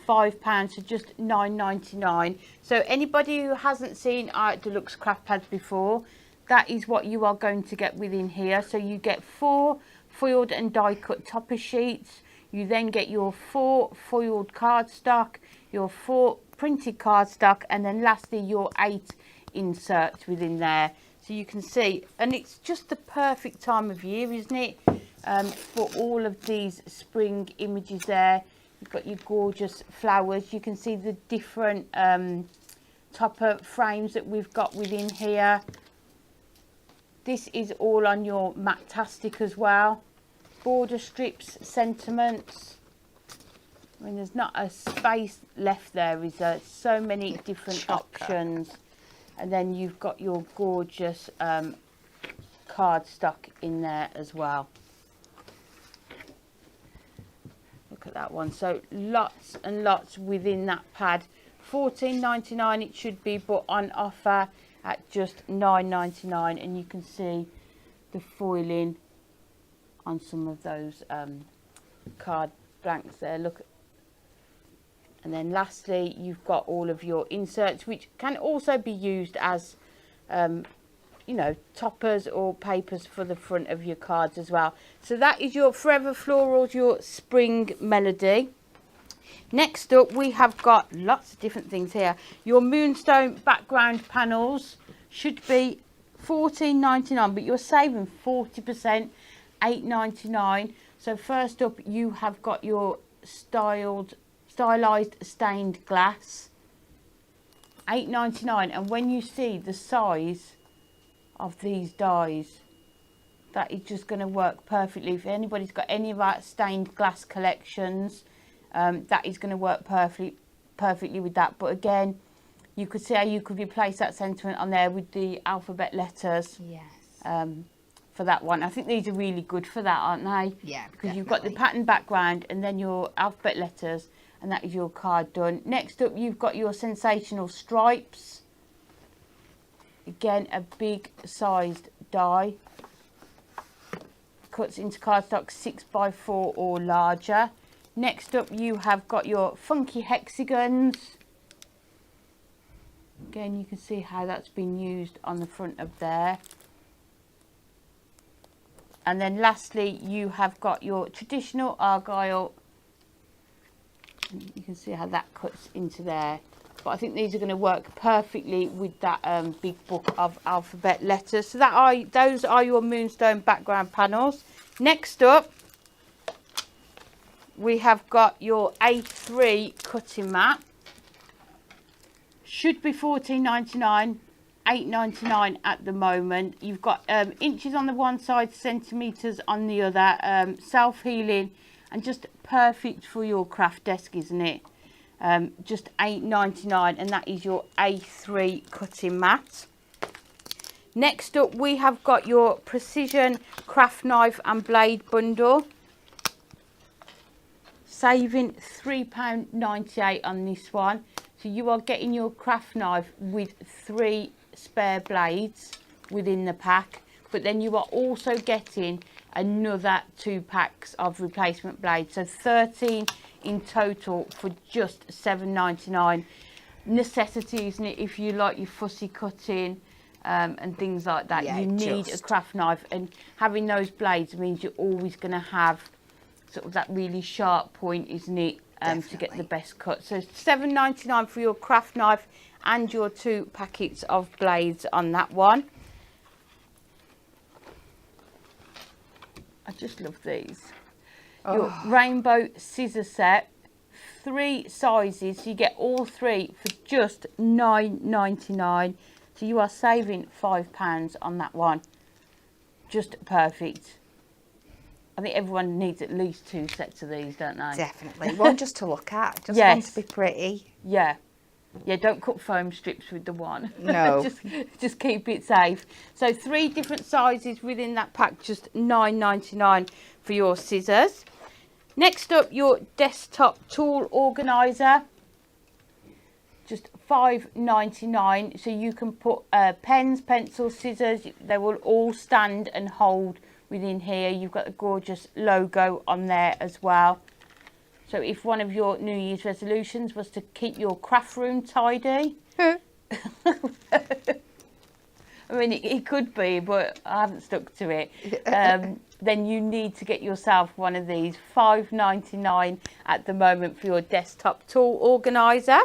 £5, so just $9.99. So anybody who hasn't seen Art Deluxe craft pads before, that is what you are going to get within here. So you get 4 foiled and die cut topper sheets. You then get your 4 foiled cardstock, your 4 printed cardstock, and then lastly your 8 inserts within there. So you can see, and it's just the perfect time of year, isn't it, for all of these spring images there. You've got your gorgeous flowers. You can see the different topper frames that we've got within here. This is all on your Matastic as well. Border strips, sentiments. I mean, there's not a space left there, is there? So many different options. And then you've got your gorgeous cardstock in there as well. Look at that one. So lots and lots within that pad. $14.99 it should be, but on offer at just $9.99. And you can see the foiling on some of those card blanks there. Look. And then lastly, you've got all of your inserts, which can also be used as, you know, toppers or papers for the front of your cards as well. So that is your Forever Florals, your Spring Melody. Next up, we have got lots of different things here. Your Moonstone background panels should be $14.99, but you're saving 40%, $8.99. So first up, you have got your stylized stained glass, $8.99. And when you see the size of these dies, that is just going to work perfectly. If anybody's got any of our stained glass collections, that is going to work perfectly with that. But again, you could see how you could replace that sentiment on there with the alphabet letters. Yes. For that one, I think these are really good for that, aren't they? Yeah, because you've got the pattern background and then your alphabet letters, and that is your card done. Next up, you've got your Sensational Stripes. Again, a big sized die. Cuts into cardstock 6x4 or larger. Next up, you have got your Funky Hexagons. Again, you can see how that's been used on the front of there. And then lastly, you have got your traditional Argyle. You can see how that cuts into there. But I think these are going to work perfectly with that big book of alphabet letters. So those are your Moonstone background panels. Next up, we have got your A3 cutting mat. Should be $14.99. $8.99 at the moment. You've got inches on the one side, centimetres on the other, self-healing and just perfect for your craft desk, isn't it? Just $8.99, and that is your A3 cutting mat. Next up, we have got your Precision Craft Knife and Blade Bundle. Saving £3.98 on this one. So you are getting your craft knife with 3 spare blades within the pack, but then you are also getting another 2 packs of replacement blades, so 13 in total for just $7.99. Necessity, isn't it, if you like your fussy cutting and things like that. Yeah, you need a craft knife, and having those blades means you're always going to have sort of that really sharp point, isn't it, to get the best cut. So $7.99 for your craft knife and your 2 packets of blades on that one. I just love these. Your rainbow scissor set, 3 sizes. So you get all 3 for just $9.99. So you are saving £5 on that one. Just perfect. I think everyone needs at least 2 sets of these, don't they? Definitely. One just to look at. Just one to be pretty. Yeah. Yeah, don't cut foam strips with the one. No. just keep it safe. So 3 different sizes within that pack, just $9.99 for your scissors. Next up, your desktop tool organizer, just $5.99. So you can put pens, pencils, scissors. They will all stand and hold within here. You've got a gorgeous logo on there as well. So if one of your New Year's resolutions was to keep your craft room tidy, I mean, it could be, but I haven't stuck to it. Then you need to get yourself one of these. $5.99 at the moment for your desktop tool organizer.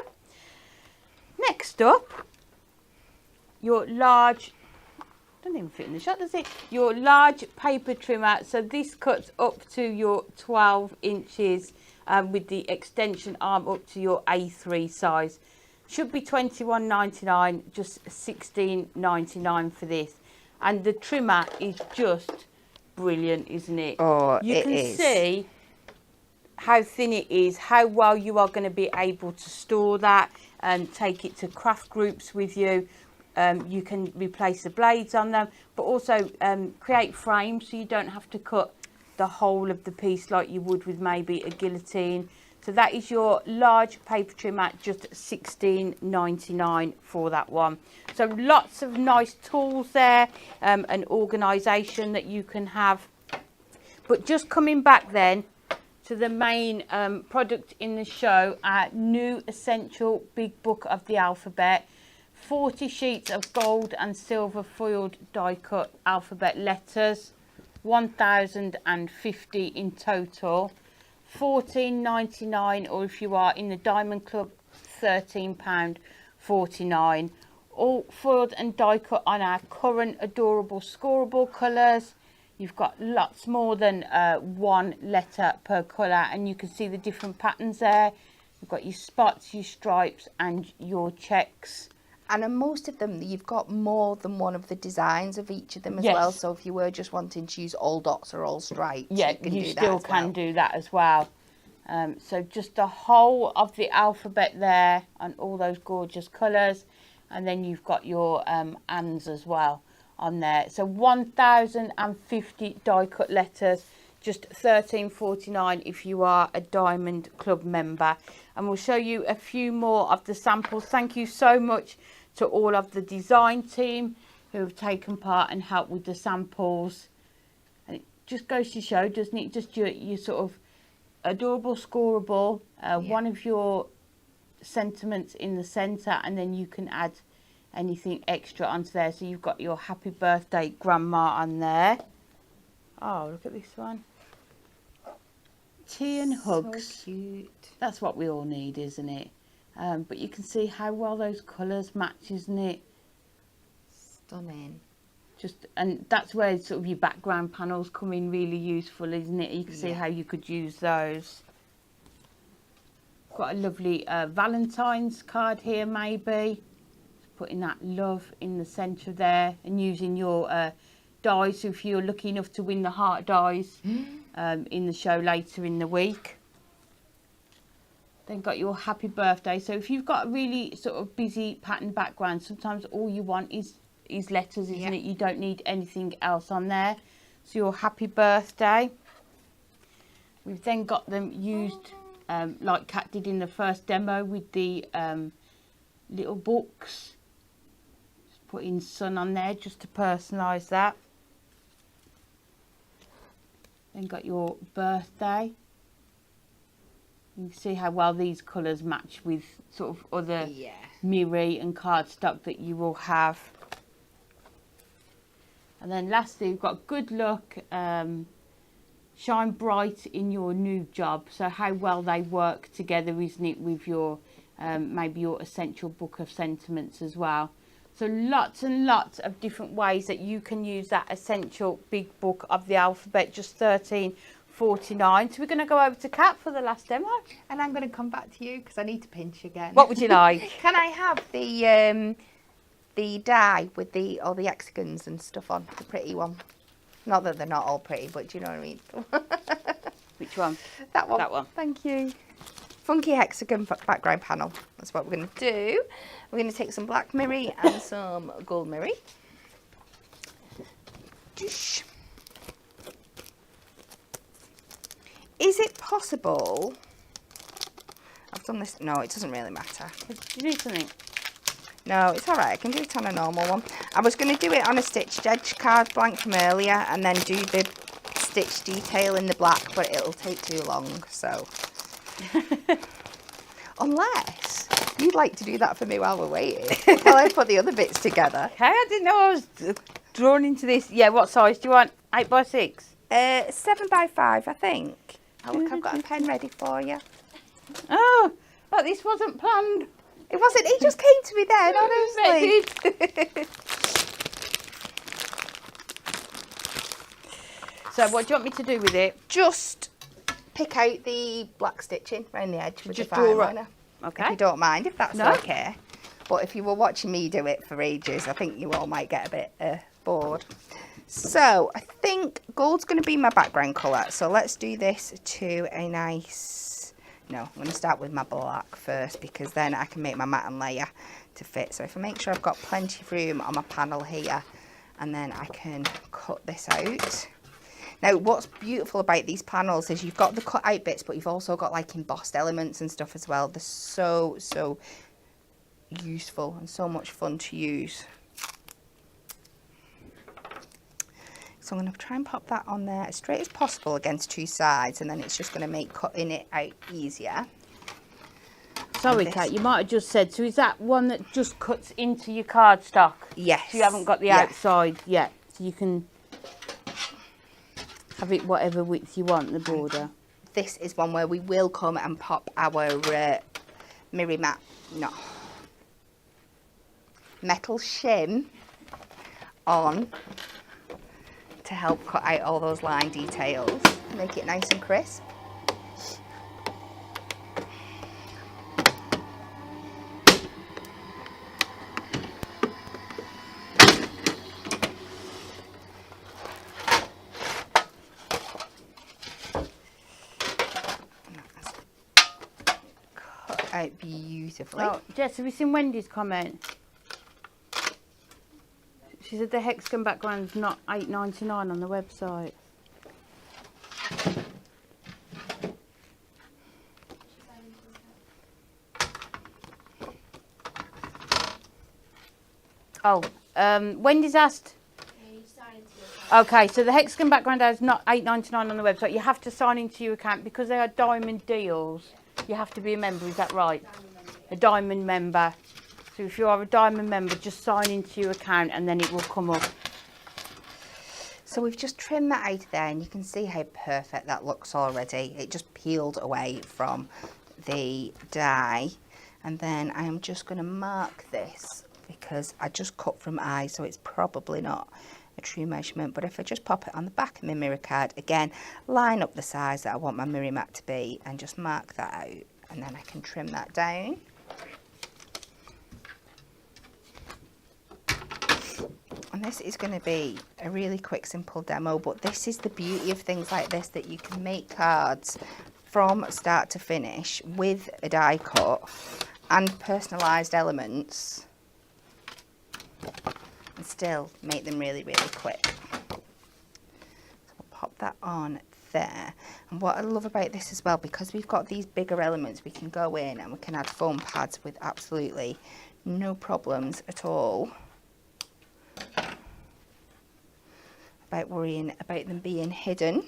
Next up, your large, don't even fit in the shot, does it? Your large paper trimmer. So this cuts up to your 12 inches with the extension arm up to your A3 size. Should be $21.99, just $16.99 for this. And the trimmer is just brilliant, isn't it? Oh, you can see how thin it is, how well you are going to be able to store that and take it to craft groups with you. You can replace the blades on them, but also create frames so you don't have to cut the whole of the piece like you would with maybe a guillotine. So that is your large paper trimmer, just $16.99 for that one. So lots of nice tools there, and organisation that you can have. But just coming back then to the main product in the show, our new essential big book of the alphabet. 40 sheets of gold and silver foiled die cut alphabet letters, 1,050 in total. $14.99, or if you are in the Diamond Club, £13.49. All foiled and die cut on our current adorable scoreable colours. You've got lots more than one letter per colour, and you can see the different patterns there. You've got your spots, your stripes and your checks. And on most of them, you've got more than one of the designs of each of them as Yes. well. So if you were just wanting to use all dots or all stripes, Yeah, you still can do do that as well. So just the whole of the alphabet there and all those gorgeous colours. And then you've got your ands as well on there. So 1,050 die cut letters, just $13.49 if you are a Diamond Club member. And we'll show you a few more of the samples. Thank you so much to all of the design team who have taken part and helped with the samples. And it just goes to show, doesn't it, just your sort of adorable scoreable, one of your sentiments in the centre, and then you can add anything extra onto there. So you've got your happy birthday grandma on there. Oh, look at this one. Tea and hugs. So cute. That's what we all need, isn't it? But you can see how well those colours match, isn't it? Stunning. And that's where sort of your background panels come in really useful, isn't it? You can see how you could use those. Got a lovely Valentine's card here, maybe. Putting that love in the centre there and using your dies. So if you're lucky enough to win the heart dies in the show later in the week. Then got your happy birthday. So if you've got a really sort of busy pattern background, sometimes all you want is letters, isn't it? You don't need anything else on there. So your happy birthday. We've then got them used like Kat did in the first demo with the little books. Just putting sun on there just to personalise that. Then got your birthday. You can see how well these colours match with sort of other mirror and cardstock that you will have. And then lastly, we've got good luck, shine bright in your new job. So how well they work together, isn't it, with your maybe your essential book of sentiments as well. So lots and lots of different ways that you can use that essential big book of the alphabet, just $13.49. So we're going to go over to Kat for the last demo. And I'm going to come back to you because I need to pinch again. What would you like? Can I have the die with all the hexagons and stuff on, the pretty one? Not that they're not all pretty, but do you know what I mean? Which one? That one. That one. Thank you. Funky hexagon background panel. That's what we're going to do. We're going to take some black mirror and some gold mirror. Is it possible? I've done this. No, it doesn't really matter. Do you need something? No, it's all right. I can do it on a normal one. I was going to do it on a stitched edge card blank from earlier and then do the stitch detail in the black, but it'll take too long, so. Unless you you'd like to do that for me while we're waiting, while I put the other bits together. Okay, I didn't know I was drawn into this. Yeah, what size do you want? 8 by 6? 7 by 5, I think. Oh, look, I've got a pen ready for you. Oh, but this wasn't planned. It wasn't, it just came to me then, honestly. So what do you want me to do with it? Just pick out the black stitching around the edge with Just the draw fine it. liner. Okay. If you don't mind, if that's No. okay. But if you were watching me do it for ages, I think you all might get a bit bored. So I think gold's going to be my background colour. So let's do this to a nice... No, I'm going to start with my black first because then I can make my matte and layer to fit. So if I make sure I've got plenty of room on my panel here, and then I can cut this out. Now, what's beautiful about these panels is you've got the cut out bits, but you've also got like embossed elements and stuff as well. They're so useful and so much fun to use. So I'm going to try and pop that on there as straight as possible against two sides, and then it's just going to make cutting it out easier. Sorry, Kate, you might have just said, so is that one that just cuts into your cardstock? Yes. So you haven't got the outside yet, so you can have it whatever width you want, the border. This is one where we will come and pop our mirror mat, metal shim on to help cut out all those line details, make it nice and crisp. Cut out beautifully. Oh, Jess, have you seen Wendy's comment? She said the Hexagon background's not $8.99 on the website. Oh, Wendy's asked. Okay, so the Hexagon background is not $8.99 on the website. You have to sign into your account because they are diamond deals. You have to be a member, is that right? A diamond member. So if you are a diamond member, just sign into your account and then it will come up. So we've just trimmed that out there, and you can see how perfect that looks already. It just peeled away from the die. And then I am just going to mark this because I just cut from eye, so it's probably not a true measurement. But if I just pop it on the back of my mirror card, again, line up the size that I want my mirror mat to be and just mark that out. And then I can trim that down. And this is going to be a really quick, simple demo, but this is the beauty of things like this, that you can make cards from start to finish with a die cut and personalised elements and still make them really, really quick. So we'll pop that on there. And what I love about this as well, because we've got these bigger elements, we can go in and we can add foam pads with absolutely no problems at all about worrying about them being hidden.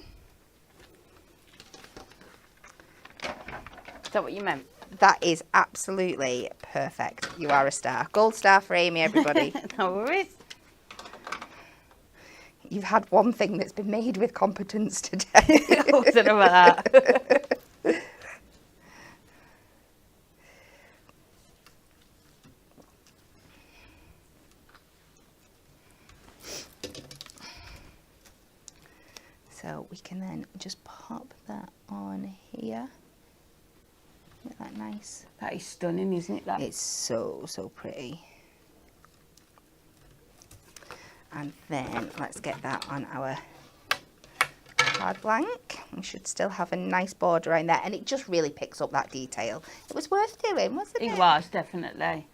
Is that what you meant? That is absolutely perfect. You are a star. Gold star for Amy, everybody. No worries. You've had one thing that's been made with competence today. I don't know about that. So we can then just pop that on here. Isn't that nice? That is stunning, isn't it? That? It's so pretty. And then let's get that on our card blank. We should still have a nice border around there, and it just really picks up that detail. It was worth doing, wasn't it? It was, definitely.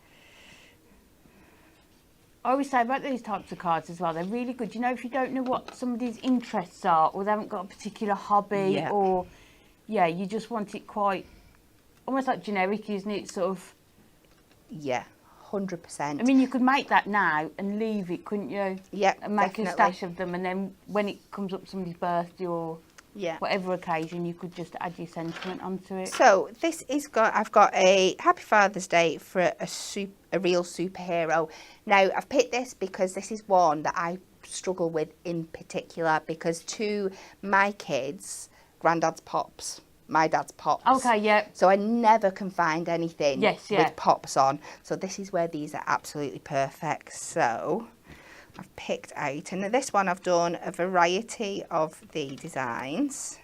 I always say about these types of cards as well, they're really good. You know, if you don't know what somebody's interests are, or they haven't got a particular hobby, Yeah. or, yeah, you just want it quite, almost like generic, isn't it? Sort of. Yeah, 100%. I mean, you could make that now and leave it, couldn't you? Yeah, And make definitely. a stash of them, and then when it comes up somebody's birthday or Yeah. whatever occasion, you could just add your sentiment onto it. So this is I've got a Happy Father's Day for a real superhero. Now I've picked this because this is one that I struggle with in particular, because to my kids, Grandad's pops, my dad's pops. Okay, yeah. So I never can find anything with pops on. So this is where these are absolutely perfect. So I've picked out, and this one I've done a variety of the designs.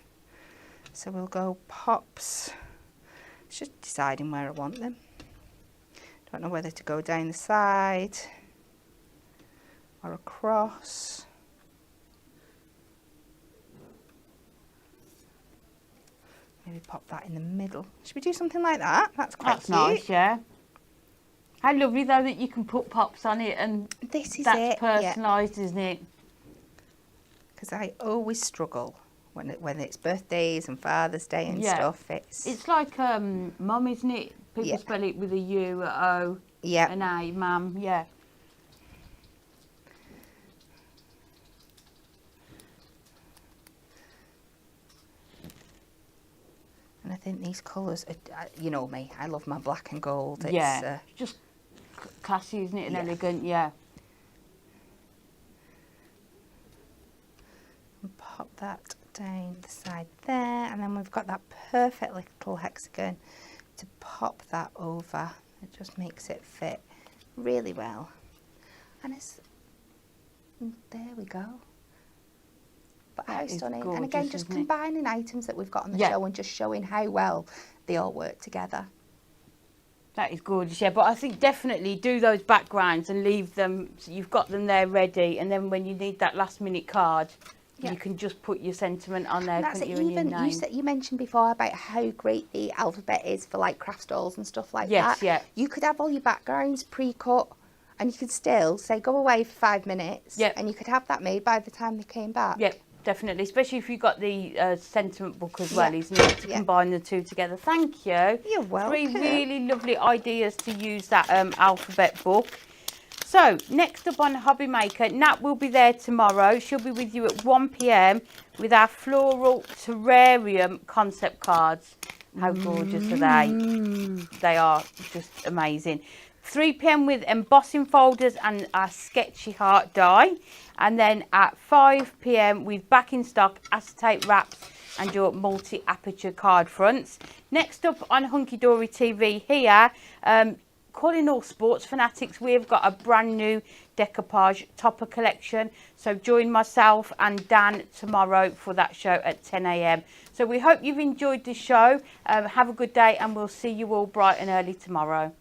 So we'll go pops. It's just deciding where I want them. Don't know whether to go down the side or across. Maybe pop that in the middle. Should we do something like that? That's quite That's cute. nice, yeah. How lovely though that you can put pops on it, and This is that's it. personalised, isn't it? Because I always struggle when it's birthdays and Father's Day and stuff. It's like mum, isn't it? People spell it with a U, a O, an A, mum, yeah. And I think these colours, you know me, I love my black and gold. It's just classy, isn't it, and elegant, yeah. And pop that down the side there, and then we've got that perfect little hexagon to pop that over. It just makes it fit really well. And there we go. But how stunning. Gorgeous, and again, just combining items that we've got on the show and just showing how well they all work together. That is gorgeous, yeah. But I think definitely do those backgrounds and leave them, so you've got them there ready, and then when you need that last minute card, you can just put your sentiment on there, couldn't you, and your name. You mentioned before about how great the alphabet is for like craft stalls and stuff like that. Yes, yeah. You could have all your backgrounds pre-cut, and you could still say go away for 5 minutes, and you could have that made by the time they came back. Yep. Definitely, especially if you've got the sentiment book as well, isn't it? To combine the two together. Thank you. You're welcome. 3 really lovely ideas to use that alphabet book. So, next up on Hobby Maker, Nat will be there tomorrow. She'll be with you at 1 p.m. with our floral terrarium concept cards. How gorgeous are they? They are just amazing. 3 p.m. with embossing folders and our sketchy heart die. And then at 5 p.m. with back in stock acetate wraps and your multi-aperture card fronts. Next up on Hunky Dory TV here, calling all sports fanatics, we've got a brand new decoupage topper collection. So join myself and Dan tomorrow for that show at 10 a.m. So we hope you've enjoyed the show. Have a good day, and we'll see you all bright and early tomorrow.